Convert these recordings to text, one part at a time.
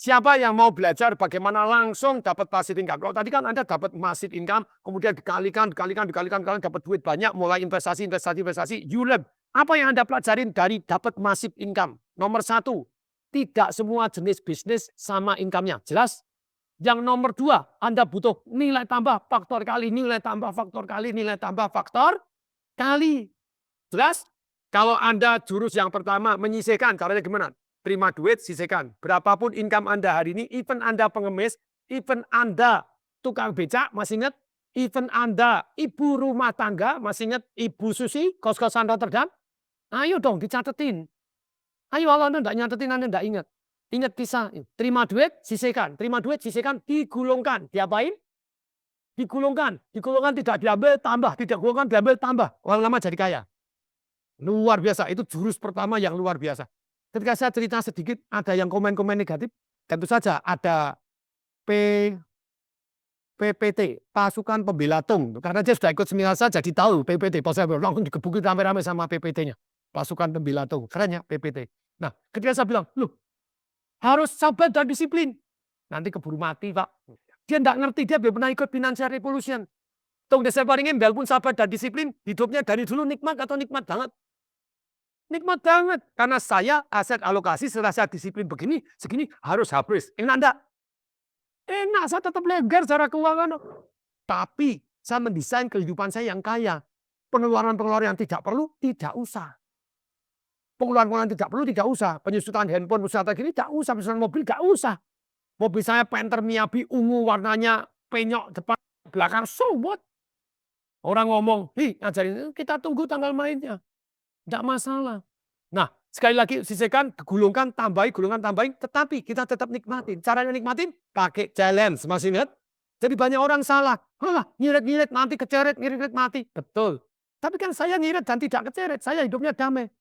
Siapa yang mau belajar bagaimana langsung dapat passive income? Kalau tadi kan Anda dapat passive income, kemudian dikalikan, dapat duit banyak, mulai investasi. You learn. Apa yang Anda pelajarin dari dapat passive income? Nomor 1, tidak semua jenis bisnis sama income-nya. Jelas? Yang nomor 2, Anda butuh nilai tambah, faktor kali, nilai tambah, faktor kali, nilai tambah, faktor kali. Jelas? Kalau Anda jurus yang pertama menyisihkan, caranya gimana? Terima duit, sisihkan. Berapapun income Anda hari ini, even Anda pengemis, even Anda tukang becak, masih ingat? Even Anda ibu rumah tangga, masih ingat Ibu Susi, kos-kosan Rotterdam? Ayo dong dicatetin. Ayo, kalau Anda enggak nyatetin, Anda enggak ingat. Ingat kisah, terima duit, sisihkan. Terima duit, sisihkan, digulungkan. Diapain? Digulungkan. Digulungkan tidak diambil, tambah. Tidak digulungkan, diambil, tambah. Orang lama jadi kaya. Luar biasa, itu jurus pertama yang luar biasa. Ketika saya cerita sedikit, ada yang komen-komen negatif, tentu saja ada PPT, Pasukan Pembela Tung. Karena dia sudah ikut seminar saya, jadi tahu PPT. Pas saya langsung digebukin rame-rame sama PPT-nya. Pasukan Pembela Tung. Keren ya PPT. Nah, ketika saya bilang, loh, harus sabar dan disiplin. Nanti keburu mati, Pak. Dia enggak ngerti, dia belum pernah ikut Financial Revolution. Tung Desa Paringin, walaupun sabar dan disiplin, hidupnya dari dulu nikmat atau nikmat banget. Nikmat banget. Karena saya aset alokasi setelah saya disiplin begini, segini harus habis. Enak enggak? Enak, saya tetap lengger secara keuangan. Tapi saya mendesain kehidupan saya yang kaya. Pengeluaran-pengeluaran yang tidak perlu, tidak usah. Pengeluaran-pengeluaran tidak perlu, tidak usah. Penyusutan handphone, penyusutan gini, tidak usah. Penyusutan mobil, tidak usah. Mobil saya Panther Miyabi ungu, warnanya penyok depan, belakang, so what? Orang ngomong, ngajarin, kita tunggu tanggal mainnya. Tidak masalah. Nah, sekali lagi sisihkan, gulungkan, tambahin, tetapi kita tetap nikmatin. Caranya nikmatin, pakai challenge. Masih ingat? Jadi banyak orang salah. Ngirit-ngirit, nanti keceret, ngirit-ngirit, mati. Betul. Tapi kan saya ngirit dan tidak keceret. Saya hidupnya damai.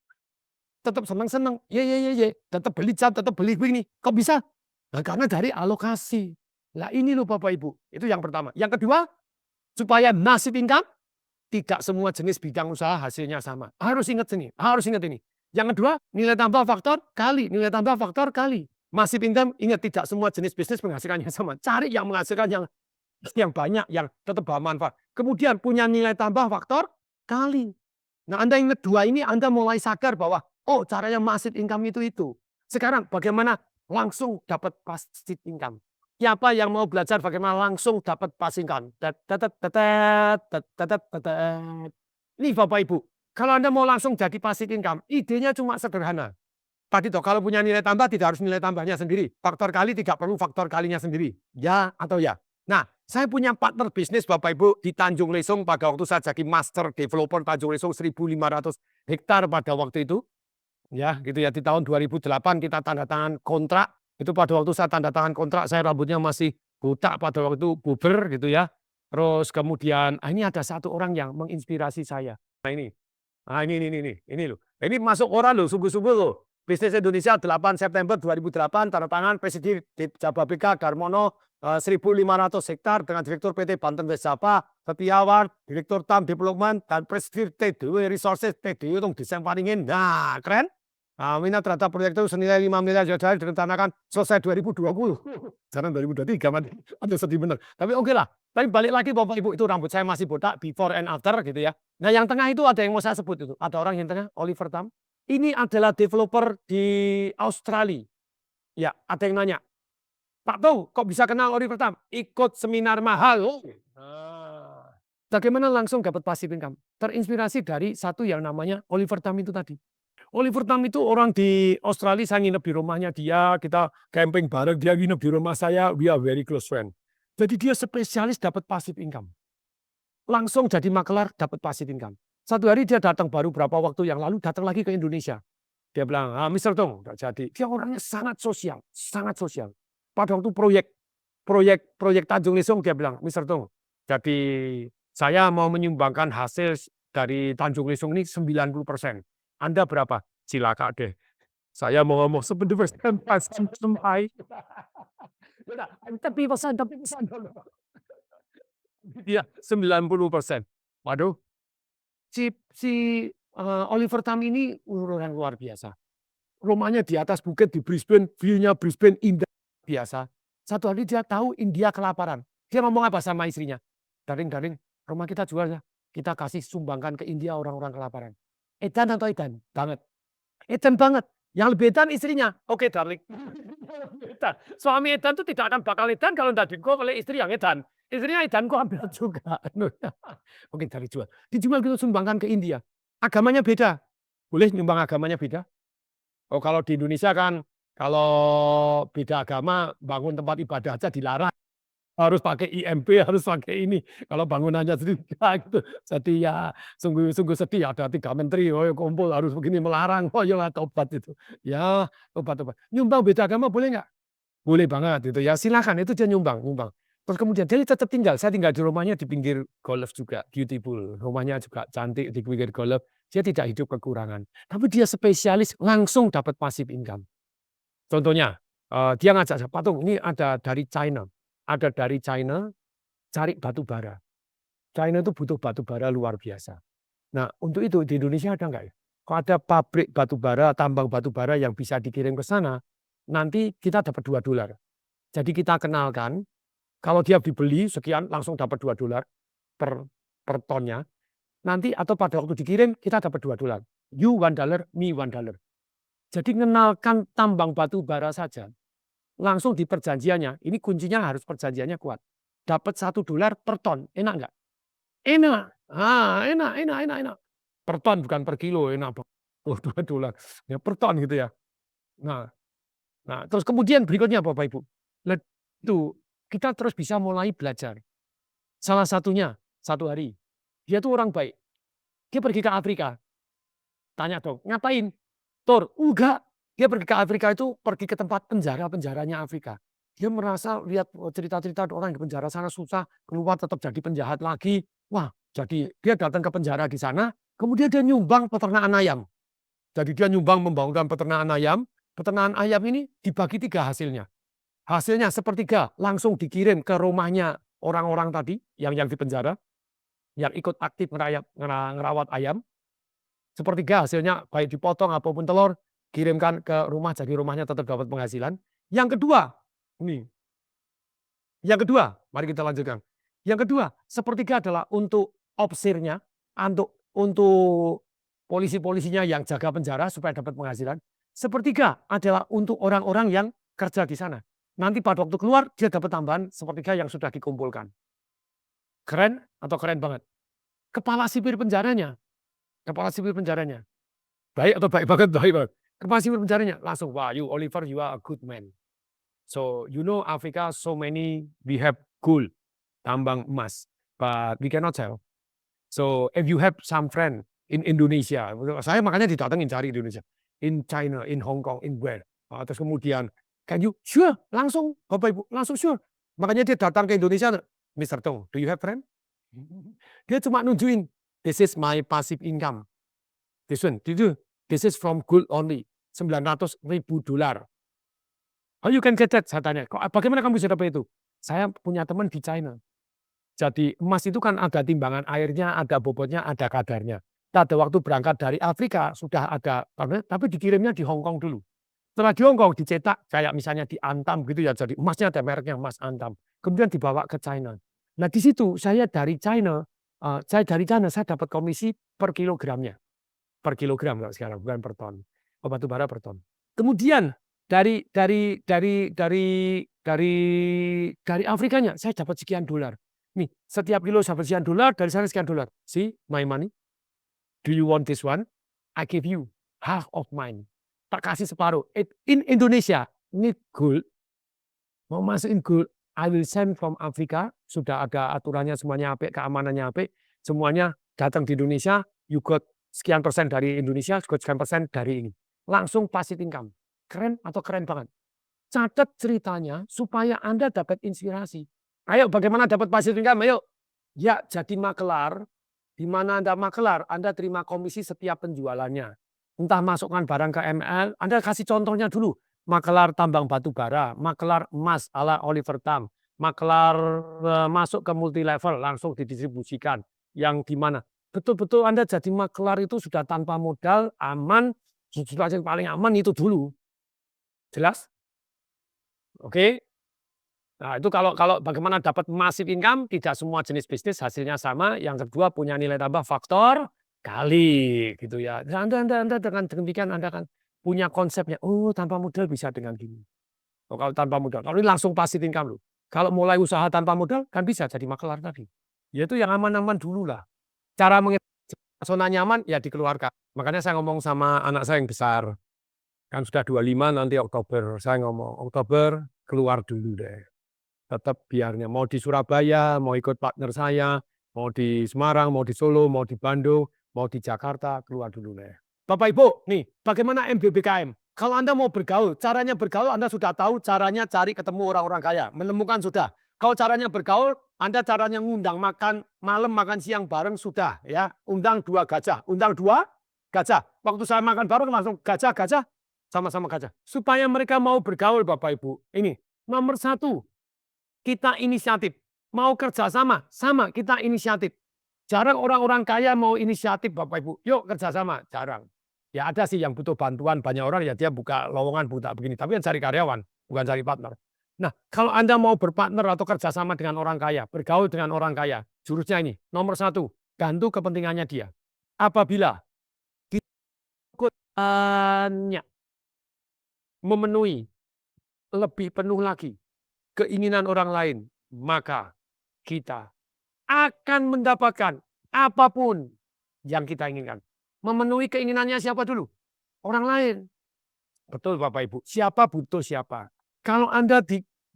Tetap senang-senang. Tetap beli cat, tetap beli ini. Kok bisa? Nah, karena dari alokasi. Nah ini loh Bapak Ibu. Itu yang pertama. Yang kedua, supaya nasib income, tidak semua jenis bidang usaha hasilnya sama. Harus ingat ini. Harus ingat ini. Yang kedua, nilai tambah faktor kali. Nilai tambah faktor kali. Masif income, ingat tidak semua jenis bisnis menghasilkannya sama. Cari yang menghasilkan yang banyak, yang tetap bermanfaat. Kemudian punya nilai tambah faktor kali. Nah, Anda ingat dua ini, Anda mulai sadar bahwa, oh caranya masif income itu. Sekarang bagaimana langsung dapat passive income? Siapa yang mau belajar bagaimana langsung dapat passive income? Ini Bapak Ibu, kalau Anda mau langsung jadi passive income, idenya cuma sederhana. Tadi toh, kalau punya nilai tambah tidak harus nilai tambahnya sendiri. Faktor kali tidak perlu faktor kalinya sendiri. Ya atau ya? Nah, saya punya partner bisnis Bapak Ibu di Tanjung Lesung pada waktu saya jadi master developer Tanjung Lesung 1.500 hektar pada waktu itu. Ya, gitu ya, di tahun 2008 kita tanda tangan kontrak. Itu pada waktu saya tanda tangan kontrak, saya rambutnya masih botak pada waktu itu, puber gitu ya. Terus kemudian, ini ada satu orang yang menginspirasi saya. Nah ini loh. Ini masuk orang loh, sungguh-sungguh loh. Bisnis Indonesia 8 September 2008, tanda tangan Presiden Jababeka Darmono, 1.500 hektar dengan Direktur PT Banten West Java, Setiawan, Direktur TAM Development, dan Presiden TDW Resources TDW untuk desain Paringin. Nah, keren. Minat terhadap proyek itu senilai 5 miliar US dollar direncanakan selesai 2020. Jangan 2023, ada sedih bener. Tapi oke lah. Tapi balik lagi Bapak Ibu, itu rambut saya masih botak, before and after gitu ya. Nah yang tengah itu ada yang mau saya sebut itu. Ada orang yang tengah, Oliver Tam. Ini adalah developer di Australia. Ya, ada yang nanya, Pak Tung, kok bisa kenal Oliver Tam? Ikut seminar mahal. Bagaimana langsung dapat passive income? Terinspirasi dari satu yang namanya Oliver Tam itu tadi. Oliver Tam itu orang di Australia, saya nginep di rumahnya dia, kita camping bareng, dia nginep di rumah saya, we are very close friend. Jadi dia spesialis dapat passive income. Langsung jadi makelar dapat passive income. Satu hari dia datang baru berapa waktu yang lalu, datang lagi ke Indonesia. Dia bilang, Mr. Tung, enggak jadi. Dia orangnya sangat sosial, sangat sosial. Pada waktu proyek Tanjung Lesung, dia bilang, Mr. Tung, jadi saya mau menyumbangkan hasil dari Tanjung Lesung ini 90%. Anda berapa? Silakan deh. Saya mau ngomong 70% sampai. Tapi pesan. Dia 90%. Waduh. Si Oliver Tam ini orang luar biasa. Rumahnya di atas bukit di Brisbane, view-nya Brisbane indah. biasa. Satu hari dia tahu India kelaparan. Dia ngomong apa sama istrinya? Daring, rumah kita jual ya. Kita kasih sumbangkan ke India orang-orang kelaparan. Edan atau edan? Banget. Edan banget. Yang lebih edan istrinya. Oke, darling. Edan. Suami edan itu tidak akan bakal edan kalau tidak didukung oleh istri yang edan. Istrinya edan kok ambil juga. Oke, dari jual. Dijual gitu sumbangkan ke India. Agamanya beda. Boleh nyumbang agamanya beda? Oh, kalau di Indonesia kan kalau beda agama bangun tempat ibadah aja dilarang. Harus pakai IMB, harus pakai ini. Kalau bangunannya sendiri gitu. Jadi ya sungguh sedih ada 3 menteri oh kumpul harus begini melarang. Oh ya tobat itu. Ya tobat. Nyumbang beda agama boleh nggak? Boleh banget itu ya. Silakan itu dia nyumbang. Terus kemudian dia tetap tinggal. Saya tinggal di rumahnya di pinggir golf juga, beautiful. Rumahnya juga cantik di pinggir golf. Dia tidak hidup kekurangan. Tapi dia spesialis langsung dapat passive income. Contohnya, dia ngajak saya, "Patung, ini ada dari China. Ada dari China cari batu bara. China itu butuh batu bara luar biasa. Nah, untuk itu di Indonesia ada nggak ya? Kalau ada pabrik batu bara, tambang batu bara yang bisa dikirim ke sana, nanti kita dapat $2. Jadi kita kenalkan, kalau dia dibeli sekian langsung dapat $2 per per tonnya. Nanti atau pada waktu dikirim kita dapat $2. You $1, me $1. Jadi kenalkan tambang batu bara saja. Langsung di perjanjiannya, ini kuncinya harus perjanjiannya kuat. Dapat $1 per ton, enak nggak? Enak. Enak. Per ton bukan per kilo, enak. Oh, $2. Ya per ton gitu ya. Nah, terus kemudian berikutnya Bapak Ibu. Itu kita terus bisa mulai belajar. Salah satunya satu hari, dia tuh orang baik. Dia pergi ke Afrika. Tanya dong, ngapain? Tur, enggak. Dia pergi ke Afrika itu pergi ke tempat penjara-penjaranya Afrika. Dia merasa lihat cerita-cerita orang di penjara sana susah, keluar tetap jadi penjahat lagi. Wah, jadi dia datang ke penjara di sana, kemudian dia nyumbang peternakan ayam. Jadi dia nyumbang membangunkan peternakan ayam. Peternakan ayam ini dibagi 3 hasilnya. Hasilnya sepertiga langsung dikirim ke rumahnya orang-orang tadi yang di penjara, yang ikut aktif ngerawat ayam. Sepertiga hasilnya baik dipotong apapun telur, kirimkan ke rumah, jadi rumahnya tetap dapat penghasilan. Yang kedua, ini. Yang kedua, mari kita lanjutkan. Yang kedua, sepertiga adalah untuk opsirnya, untuk polisi-polisinya yang jaga penjara supaya dapat penghasilan. Sepertiga adalah untuk orang-orang yang kerja di sana. Nanti pada waktu keluar, dia dapat tambahan sepertiga yang sudah dikumpulkan. Keren atau keren banget? Kepala sipir penjaranya. Baik atau baik banget? Baik banget. Kepala sipir penjaranya langsung, wah you Oliver, you are a good man. So you know Africa so many we have gold, tambang emas, but we cannot sell. So if you have some friend in Indonesia, saya makanya didatengin cari di Indonesia, in China, in Hong Kong, in where. Terus kemudian, can you? Sure, langsung Bapak Ibu, langsung sure. Makanya dia datang ke Indonesia, Mr. Tong, do you have friend? Dia cuma nunjukin, this is my passive income. This one, this is from gold only, $900.000. Oh, you can get that, saya tanya. Bagaimana kamu bisa dapat itu? Saya punya teman di China. Jadi emas itu kan ada timbangan airnya, ada bobotnya, ada kadarnya. Pada waktu berangkat dari Afrika sudah ada, tapi dikirimnya di Hong Kong dulu. Setelah di Hong Kong dicetak kayak misalnya di Antam gitu ya, jadi emasnya ada mereknya emas Antam. Kemudian dibawa ke China. Nah di situ saya dari China saya dapat komisi per kilogramnya. Per kilogram kalau sekarang, bukan per ton. Batu bara per ton. Kemudian dari Afrikanya saya dapat sekian dolar. Nih, setiap kilo dapat sekian dolar, dari sana sekian dolar. See my money? Do you want this one? I give you half of mine. Tak kasih separuh. In Indonesia, need gold. Mau masukin gold, I will send from Africa. Sudah ada aturannya semuanya apik, keamanannya apik. Semuanya datang di Indonesia, you got sekian persen dari Indonesia, sekian persen dari ini. Langsung passive income. Keren atau keren banget? Catat ceritanya supaya Anda dapat inspirasi. Ayo bagaimana dapat passive income? Ayo. Ya jadi makelar. Di mana Anda makelar, Anda terima komisi setiap penjualannya. Entah masukkan barang ke ML, Anda kasih contohnya dulu. Makelar tambang batu bara, makelar emas ala Oliver Tam, makelar masuk ke multi level langsung didistribusikan. Yang di mana? Betul-betul Anda jadi makelar itu sudah tanpa modal, aman, situasi paling aman itu dulu. Jelas? Oke. Nah, itu kalau bagaimana dapat massive income, tidak semua jenis bisnis hasilnya sama. Yang kedua punya nilai tambah faktor kali gitu ya. Nah, Anda dengan demikian Anda kan punya konsepnya, oh tanpa modal bisa dengan gini. Oh, kalau tanpa modal, kalau ini langsung passive income loh. Kalau mulai usaha tanpa modal kan bisa jadi makelar tadi. Ya itu yang aman-aman dulu lah. Cara zona nyaman ya dikeluarkan. Makanya saya ngomong sama anak saya yang besar. Kan sudah 25 nanti Oktober. Saya ngomong, Oktober keluar dulu deh. Tetap biarnya mau di Surabaya, mau ikut partner saya, mau di Semarang, mau di Solo, mau di Bandung, mau di Jakarta, keluar dulu deh. Bapak Ibu, nih bagaimana MBBKM? Kalau Anda mau bergaul, caranya bergaul Anda sudah tahu, caranya cari ketemu orang-orang kaya, menemukan sudah. Kalau caranya bergaul, Anda caranya ngundang makan malam, makan siang bareng sudah ya. Undang 2 gajah, undang 2 gajah. Waktu saya makan bareng langsung gajah, sama-sama gajah. Supaya mereka mau bergaul Bapak Ibu. Ini nomor 1, kita inisiatif. Mau kerjasama, sama kita inisiatif. Jarang orang-orang kaya mau inisiatif Bapak Ibu. Yuk kerjasama, jarang. Ya ada sih yang butuh bantuan banyak orang ya dia buka lowongan buka begini. Tapi yang cari karyawan, bukan cari partner. Nah kalau Anda mau berpartner atau kerjasama dengan orang kaya, bergaul dengan orang kaya, jurusnya ini. Nomor 1, bantu kepentingannya dia. Apabila kita memenuhi lebih penuh lagi keinginan orang lain, maka kita akan mendapatkan apapun yang kita inginkan. Memenuhi keinginannya siapa dulu? Orang lain. Betul Bapak Ibu. Siapa butuh siapa. Kalau Anda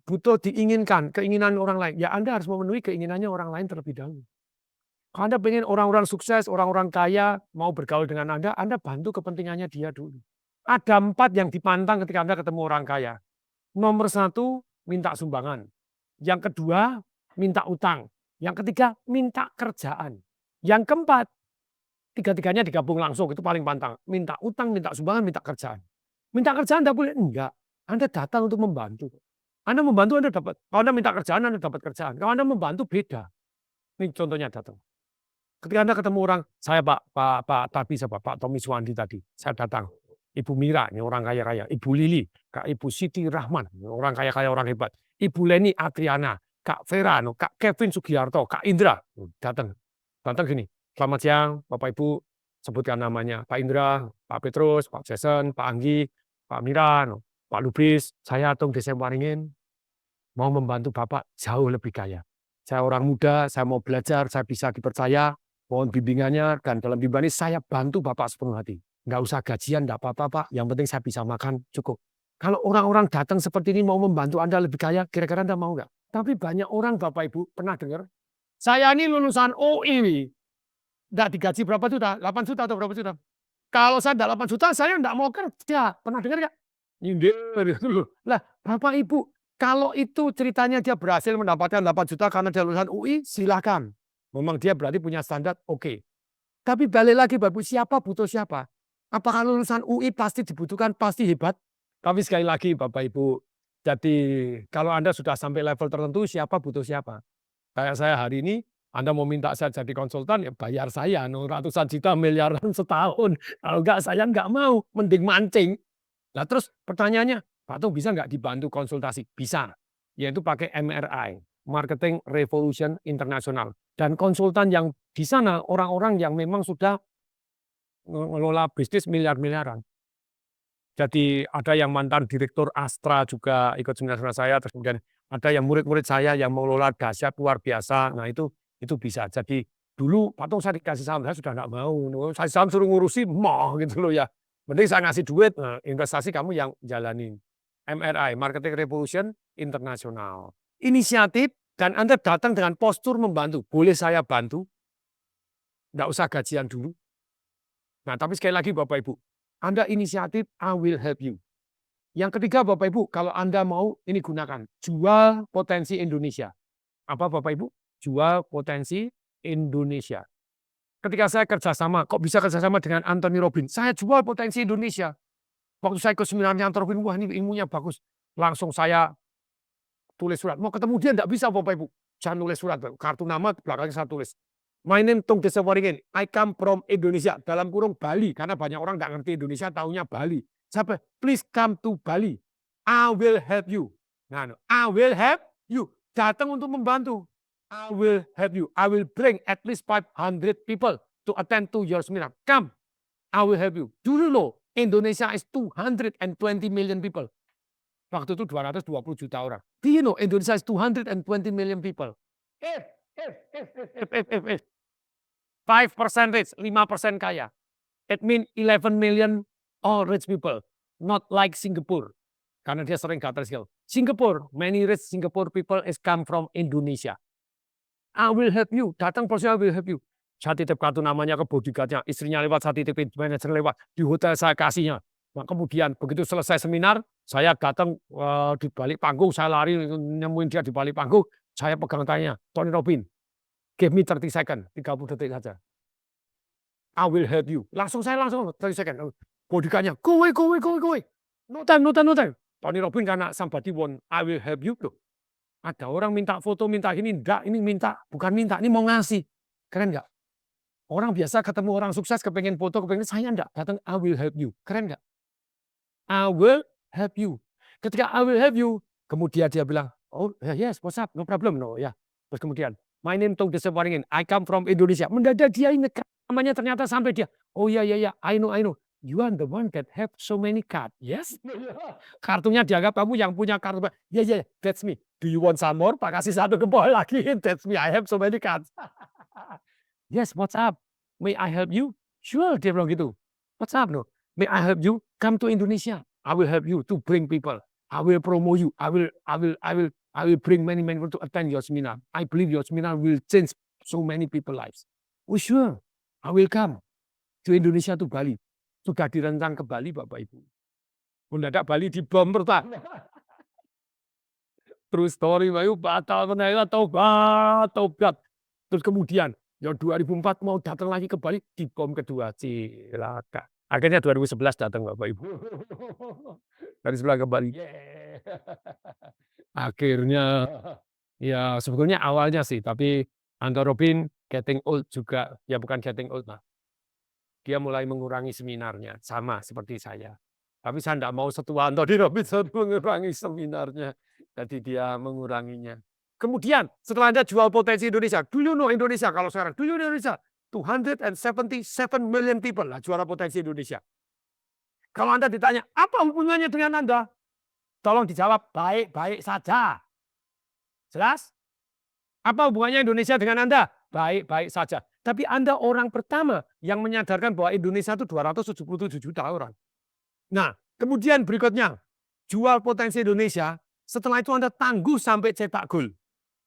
butuh diinginkan keinginan orang lain, ya Anda harus memenuhi keinginannya orang lain terlebih dahulu. Kalau Anda ingin orang-orang sukses, orang-orang kaya mau bergaul dengan Anda bantu kepentingannya dia dulu. Ada 4 yang dipantang ketika Anda ketemu orang kaya. Nomor 1, minta sumbangan. Yang kedua, minta utang. Yang ketiga, minta kerjaan. Yang keempat, tiga-tiganya digabung langsung, itu paling pantang. Minta utang, minta sumbangan, minta kerjaan. Minta kerjaan Anda boleh? Enggak. Anda datang untuk membantu. Anda membantu, Anda dapat. Kalau Anda minta kerjaan, Anda dapat kerjaan. Kalau Anda membantu, beda. Ini contohnya datang. Ketika Anda ketemu orang, saya Pak Tapi, Pak Tommy Suwandi tadi, saya datang. Ibu Mira, ini orang kaya-kaya. Ibu Lili, Kak Ibu Siti Rahman, orang kaya-kaya, orang hebat. Ibu Leni Adriana, Kak Vera, Kak Kevin Sugiarto, Kak Indra, datang. Datang gini, selamat siang Bapak Ibu, sebutkan namanya. Pak Indra, Pak Petrus, Pak Jason, Pak Anggi, Pak Miran, Pak Lubis, saya Tung Desem Waringin, mau membantu Bapak jauh lebih kaya. Saya orang muda, saya mau belajar, saya bisa dipercaya, mohon bimbingannya, dan dalam bimbingan ini saya bantu Bapak sepenuh hati. Nggak usah gajian, nggak apa-apa Pak, yang penting saya bisa makan, cukup. Kalau orang-orang datang seperti ini mau membantu Anda lebih kaya, kira-kira Anda mau nggak? Tapi banyak orang Bapak Ibu, pernah dengar? Saya ini lulusan UI, nggak digaji berapa juta? 8 juta atau berapa juta? Kalau saya nggak 8 juta, saya nggak mau kerja. Pernah dengar nggak? Nyindir gitu loh. Lah, Bapak Ibu, kalau itu ceritanya dia berhasil mendapatkan 8 juta karena dia lulusan UI, silakan. Memang dia berarti punya standar, oke. Tapi balik lagi Bapak Ibu, siapa butuh siapa? Apakah lulusan UI pasti dibutuhkan, pasti hebat? Tapi sekali lagi Bapak Ibu, jadi kalau Anda sudah sampai level tertentu, siapa butuh siapa? Kayak saya hari ini, Anda mau minta saya jadi konsultan, ya bayar saya ratusan juta, miliaran setahun. Kalau enggak, saya enggak mau, mending mancing. Nah terus pertanyaannya, Pak Tung bisa nggak dibantu konsultasi? Bisa, yaitu pakai MRI, Marketing Revolution International. Dan konsultan yang di sana orang-orang yang memang sudah mengelola bisnis miliar-miliaran. Jadi ada yang mantan direktur Astra juga ikut seminar sama saya, terus kemudian ada yang murid-murid saya yang mengelola dahsyat luar biasa. Nah itu bisa. Jadi dulu Pak Tung saya dikasih saham, saya sudah nggak mau. Saya saham suruh ngurusi, mau gitu loh ya. Mending saya ngasih duit, nah, investasi kamu yang jalanin. MRI, Marketing Revolution International. Inisiatif dan Anda datang dengan postur membantu. Boleh saya bantu? Nggak usah gajian dulu. Nah tapi sekali lagi Bapak Ibu, Anda inisiatif, I will help you. Yang ketiga Bapak Ibu, kalau Anda mau ini gunakan, jual potensi Indonesia. Apa Bapak Ibu? Jual potensi Indonesia. Ketika saya kerjasama, kok bisa kerjasama dengan Anthony Robbins? Saya jual potensi Indonesia. Waktu saya ke seminarnya Anthony Robbins, wah ini ilmunya bagus. Langsung saya tulis surat. Mau ketemu dia enggak bisa Bapak Ibu. Jangan nulis surat, kartu nama belakangnya saya tulis. My name Tung Desem Waringin. I come from Indonesia. Dalam kurung Bali. Karena banyak orang nggak ngerti Indonesia, taunya Bali. Siapa? Please come to Bali. I will help you. Nah, I will help you. Datang untuk membantu. I will help you. I will bring at least 500 people to attend to your seminar. Come, I will help you. Do you know Indonesia is 220 million people? Waktu itu 220 juta orang. Do you know Indonesia is 220 million people? If 5% rich, 5% kaya. It means 11 million all rich people. Not like Singapore. Karena dia sering kata skill. Singapore, many rich Singapore people is come from Indonesia. I will help you. Datang bosnya, I will help you. Saya titip kartu namanya ke bodyguardnya, istrinya lewat, saya titipin manajer lewat, di hotel saya kasihnya. Nah, kemudian begitu selesai seminar, saya datang di balik panggung, saya lari nemuin dia di balik panggung, saya pegang tangannya, Tony Robbins, give me 30 second, 30 detik saja. I will help you. Saya langsung 30 second. Bodyguardnya, go away. No time. Tony Robbins karena somebody want, I will help you. Loh. Ada orang minta foto, minta ini minta, bukan minta, ini mau ngasih. Keren nggak? Orang biasa ketemu orang sukses, kepengen foto, kepengen, saya enggak, datang, I will help you. Keren nggak? I will help you. Ketika I will help you, kemudian dia bilang, oh yes, what's up, no problem, no ya. Terus kemudian, my name Tung Desewaringin, I come from Indonesia. Mendadak dia ingat namanya, ternyata sampai dia, oh ya, I know. You are the one that have so many cards. Yes. Kartunya dianggap kamu yang punya kartu. Yeah, that's me. Do you want some more? Pak kasih satu ke boy lagi. That's me. I have so many cards. Yes, what's up? May I help you? Sure, dia bilang gitu. What's up? No. May I help you? Come to Indonesia. I will help you to bring people. I will promote you. I will bring many people to attend your seminar. I believe your seminar will change so many people lives. Oh sure, I will come to Indonesia, to Bali. Sudah dirancang ke Bali, Bapak Ibu. Mendadak Bali dibom pertama. True story, batal menaik tobat. Terus kemudian, yang 2004 mau datang lagi ke Bali, dibom kedua, cilaka. Akhirnya 2011 datang, Bapak Ibu. Dari sebelah ke Bali. Akhirnya, ya sebetulnya awalnya sih, tapi Anton Robbins getting old juga, ya bukan getting old, nah. Dia mulai mengurangi seminarnya, sama seperti saya. Tapi saya tidak mau setua Anthony Robbins mengurangi seminarnya. Jadi dia menguranginya. Kemudian setelah Anda jual potensi Indonesia, do you know Indonesia kalau sekarang? Do you know Indonesia? 277 million people lah juara potensi Indonesia. Kalau Anda ditanya, apa hubungannya dengan Anda? Tolong dijawab, baik-baik saja. Jelas? Apa hubungannya Indonesia dengan Anda? Baik-baik saja. Tapi Anda orang pertama yang menyadarkan bahwa Indonesia itu 277 juta orang. Nah, kemudian berikutnya, jual potensi Indonesia, setelah itu Anda tangguh sampai cetak gol.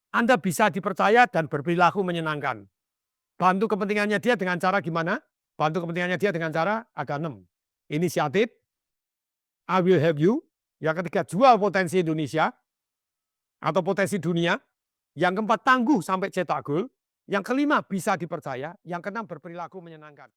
Anda bisa dipercaya dan berperilaku menyenangkan. Bantu kepentingannya dia dengan cara gimana? Bantu kepentingannya dia dengan cara ada 6. Inisiatif, I will help you. Yang ketiga, jual potensi Indonesia atau potensi dunia. Yang keempat, tangguh sampai cetak gol. Yang kelima, bisa dipercaya. Yang keenam, berperilaku menyenangkan.